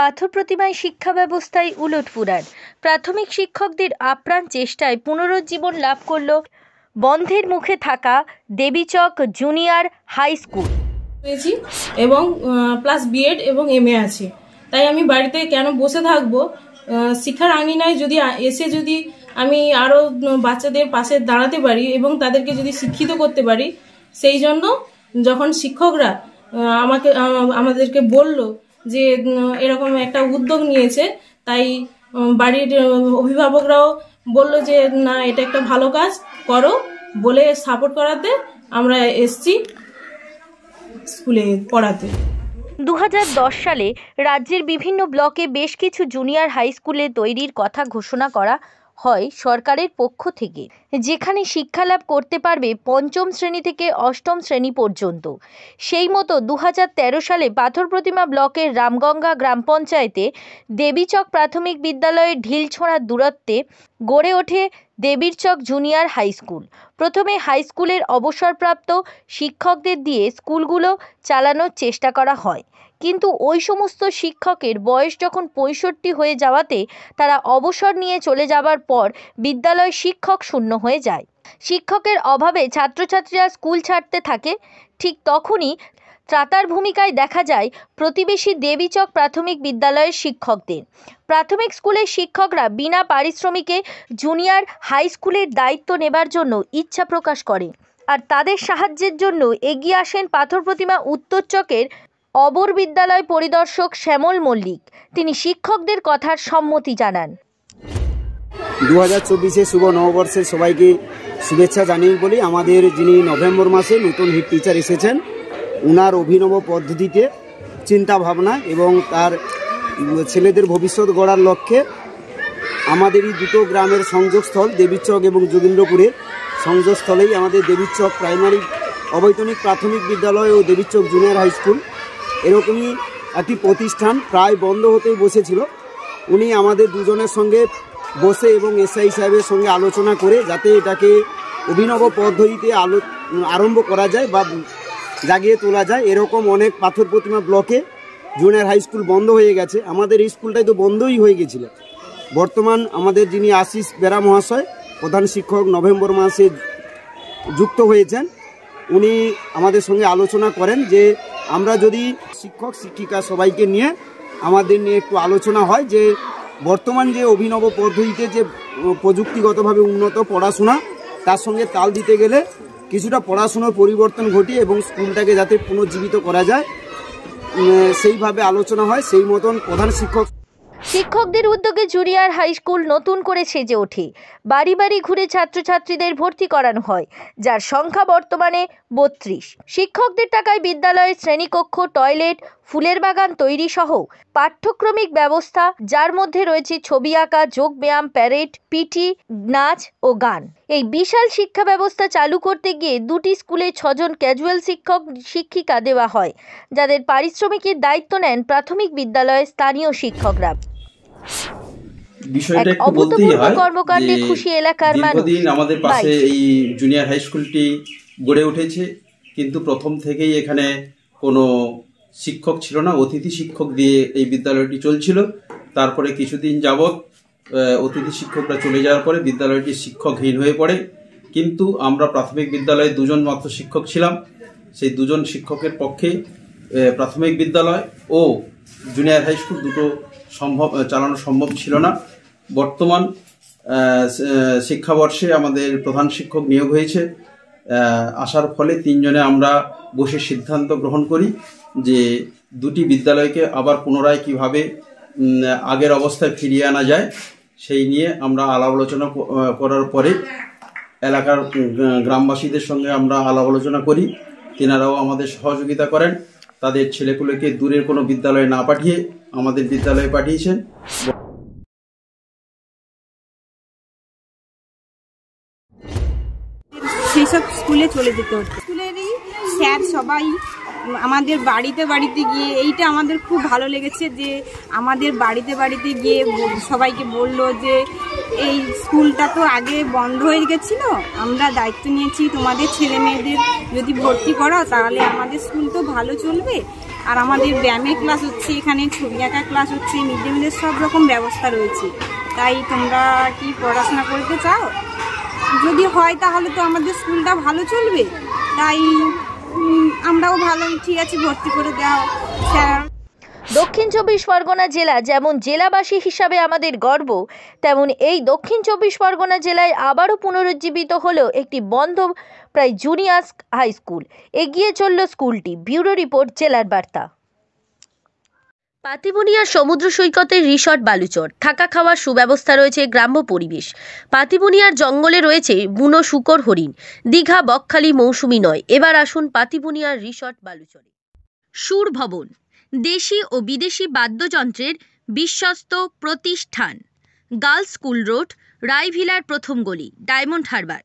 পাথর প্রতিমায় শিক্ষা ব্যবস্থায় উলটপুরাণ। প্রাথমিক শিক্ষকদের আপ্রাণ চেষ্টায় পুনরুজ্জীবন লাভ করল বন্ধের মুখে থাকা দেবীচক জুনিয়র হাই স্কুল এবং প্লাস বিএড এবং এমএ আছে। তাই আমি বাড়িতে কেন বসে থাকবো, শিক্ষার আঙিনায় যদি এসে যদি আমি আরো বাচ্চাদের পাশে দাঁড়াতে পারি এবং তাদেরকে যদি শিক্ষিত করতে পারি, সেই জন্য যখন শিক্ষকরা আমাদেরকে বলল যে এরকম একটা উদ্যোগ নিয়েছে, তাই বাড়ির অভিভাবকরাও বলল যে না, এটা একটা ভালো কাজ করো বলে সাপোর্ট করাতে আমরা এসছি স্কুলে পড়াতে। 2010 সালে রাজ্যের বিভিন্ন ব্লকে বেশ কিছু জুনিয়র হাই স্কুলে তৈরির কথা ঘোষণা করা হয় সরকারের পক্ষ থেকে, যেখানে শিক্ষালাভ করতে পারবে পঞ্চম শ্রেণী থেকে অষ্টম শ্রেণী পর্যন্ত। সেই মতো 2013 সালে পাথর প্রতিমা ব্লকের রামগঙ্গা গ্রাম পঞ্চায়েতে দেবীচক প্রাথমিক বিদ্যালয়ের ঢিল ছোঁড়ার দূরত্বে গড়ে ওঠে দেবীরচক জুনিয়র হাই স্কুল। প্রথমে হাই স্কুলের অবসরপ্রাপ্ত শিক্ষকদের দিয়ে স্কুলগুলো চালানোর চেষ্টা করা হয়, কিন্তু ওই সমস্ত শিক্ষকের বয়স যখন 65 হয়ে যাওয়াতে তারা অবসর নিয়ে চলে যাবার পর বিদ্যালয় শিক্ষক শূন্য হয়ে যায়। শিক্ষকের অভাবে ছাত্রছাত্রীরা স্কুল ছাড়তে থাকে। ঠিক তখনই ত্রাতার ভূমিকায় দেখা যায় প্রতিবেশী দেবীচক প্রাথমিক বিদ্যালয়ের শিক্ষকদের। প্রাথমিক স্কুলের শিক্ষকরা বিনা পারিশ্রমিকে জুনিয়র হাই স্কুলের দায়িত্ব নেবার জন্য ইচ্ছা প্রকাশ করে, আর তাদের সাহায্যের জন্য এগিয়ে আসেন পাথর প্রতিমা উত্তর চকের অবর বিদ্যালয় পরিদর্শক শ্যামল মল্লিক। তিনি শিক্ষকদের কথার সম্মতি জানান। 2024 শুভ নববর্ষের সবাইকে শুভেচ্ছা জানিয়ে বলি, আমাদের যিনি নভেম্বর মাসে নতুন হেড টিচার এসেছেন, ওনার অভিনব পদ্ধতিতে চিন্তা ভাবনা এবং তার ছেলেদের ভবিষ্যৎ গড়ার লক্ষ্যে আমাদের এই দুটো গ্রামের সংযোগস্থল দেবীচক এবং যোগেন্দ্রপুরের সংযোগস্থলেই আমাদের দেবীচক প্রাইমারি অবৈতনিক প্রাথমিক বিদ্যালয় ও দেবীচক জুনিয়র হাই স্কুল এরকমই একটি প্রতিষ্ঠান প্রায় বন্ধ হতেই বসেছিল। উনি আমাদের দুজনের সঙ্গে বসে এবং এসআই সাহেবের সঙ্গে আলোচনা করে যাতে এটাকে অভিনব পদ্ধতিতে আরম্ভ করা যায় বা জাগিয়ে তোলা যায়, এরকম অনেক পাথর প্রতিমা ব্লকে জুনিয়র হাই স্কুল বন্ধ হয়ে গেছে। আমাদের এই স্কুলটাই তো বন্ধই হয়ে গেছিল। বর্তমান আমাদের যিনি আশিস বেরা মহাশয় প্রধান শিক্ষক নভেম্বর মাসে যুক্ত হয়েছেন, উনি আমাদের সঙ্গে আলোচনা করেন যে আমরা যদি শিক্ষক শিক্ষিকা সবাইকে নিয়ে আমাদের নিয়ে একটু আলোচনা হয় যে বর্তমান যে অভিনব পদ্ধতিতে যে প্রযুক্তিগতভাবে উন্নত পড়াশোনা, তার সঙ্গে তাল দিতে গেলে কিছুটা পড়াশোনার পরিবর্তন ঘটিয়ে এবং স্কুলটাকে যাতে পুনর্জীবিত করা যায় সেইভাবে আলোচনা হয়। সেই মতন প্রধান শিক্ষকদের উদ্যোগে জুনিয়র হাই স্কুল নতুন করে সেজে ওঠে। বাড়ি বাড়ি ঘুরে ছাত্রছাত্রীদের ভর্তি করানো হয়, যার সংখ্যা বর্তমানে 32। শিক্ষকদের টাকায় বিদ্যালয়ের শ্রেণীকক্ষ, টয়লেট, ফুলের বাগান তৈরি সহ পাঠ্যক্রমিক ব্যবস্থা, যার মধ্যে রয়েছে ছবি আঁকা, যোগব্যায়াম, প্যারেড, পিটি, নাচ ও গান। এই বিশাল শিক্ষা ব্যবস্থা চালু করতে গিয়ে দুটি স্কুলে 6 জন ক্যাজুয়াল শিক্ষক শিক্ষিকা দেওয়া হয়, যাদের পারিশ্রমিকের দায়িত্ব নেন প্রাথমিক বিদ্যালয়ের স্থানীয় শিক্ষকরা। বিষয়টা একটু বলতেই হয় কর্মকাণ্ডে খুশি এলাকার মানুষ। দীর্ঘদিন আমাদের পাশে এই জুনিয়র হাই স্কুলটি গড়ে উঠেছে, কিন্তু প্রথম থেকেই এখানে কোনো শিক্ষক ছিল না, অতিথি শিক্ষক দিয়ে এই বিদ্যালয়টি চলছিল। তারপরে কিছুদিন যাবৎ অতিথি শিক্ষকরা চলে যাওয়ার পরে বিদ্যালয়টি শিক্ষকহীন হয়ে পড়ে। কিন্তু আমরা প্রাথমিক বিদ্যালয়ে 2 জন মাত্র শিক্ষক ছিলাম। সেই 2 জন শিক্ষকের পক্ষে প্রাথমিক বিদ্যালয় ও জুনিয়র হাই স্কুল দুটো চালানো সম্ভব ছিল না। বর্তমান শিক্ষাবর্ষে আমাদের প্রধান শিক্ষক নিয়োগ হয়েছে, আসার ফলে 3 জনে আমরা বসে সিদ্ধান্ত গ্রহণ করি যে দুটি বিদ্যালয়কে আবার পুনরায় কিভাবে আগের অবস্থায় ফিরিয়ে আনা যায়, সেই নিয়ে আমরা আলাপ আলোচনা করার পরে এলাকার গ্রামবাসীদের সঙ্গে আমরা আলাপ আলোচনা করি। তেনারাও আমাদের সহযোগিতা করেন, তাদের ছেলেপুলেকে দূরের কোনো বিদ্যালয়ে না পাঠিয়ে আমাদের বিদ্যালয়ে পাঠিয়েছেন। সেই সব স্কুলে চলে যেতে হতো। স্কুলেরই স্যার সবাই আমাদের বাড়িতে বাড়িতে গিয়ে এইটা আমাদের খুব ভালো লেগেছে যে আমাদের বাড়িতে বাড়িতে গিয়ে সবাইকে বললো যে এই স্কুলটা তো আগে বন্ধ হয়ে গেছিল, আমরা দায়িত্ব নিয়েছি তোমাদের ছেলে মেয়েদের যদি ভর্তি করাও তাহলে আমাদের স্কুল তো ভালো চলবে। আর আমাদের ব্যায়ামের ক্লাস হচ্ছে, এখানে ছবি আঁকা ক্লাস হচ্ছে, মিড ডে মিলের সব রকম ব্যবস্থা রয়েছে। তাই তোমরা কি পড়াশোনা করতে চাও? যদি হয় তাহলে তো আমাদের স্কুলটা ভালো চলবে। তাই আমরাও ভালো, ঠিক আছে ভর্তি করে দাও স্যার। দক্ষিণ চব্বিশ পরগনা জেলা যেমন জেলাবাসী হিসাবে আমাদের গর্ব, তেমন এই দক্ষিণ চব্বিশ পরগনা জেলায় আবারও পুনরুজ্জীবিত হলো একটি বন্ধ প্রায় জুনিয়র হাই স্কুল। এগিয়ে চলল স্কুলটি। ব্যুরো রিপোর্ট, জেলার বার্তা। পাতিবুনিয়ার সমুদ্র সৈকতের রিসর্ট বালুচর, থাকা খাওয়ার সুব্যবস্থা রয়েছে, গ্রাম্য পরিবেশ। পাতিবুনিয়ার জঙ্গলে রয়েছে বুনো শূকর হরিণ। দীঘা বকখালি মৌসুমি নয়। এবার আসুন পাতিবুনিয়ার রিসর্ট বালুচরে। সুর ভবন, দেশি ও বিদেশি বাদ্যযন্ত্রের বিশ্বস্ত প্রতিষ্ঠান। গার্লস স্কুল রোড, রায়ভিলার প্রথম গলি, ডায়মন্ড হারবার।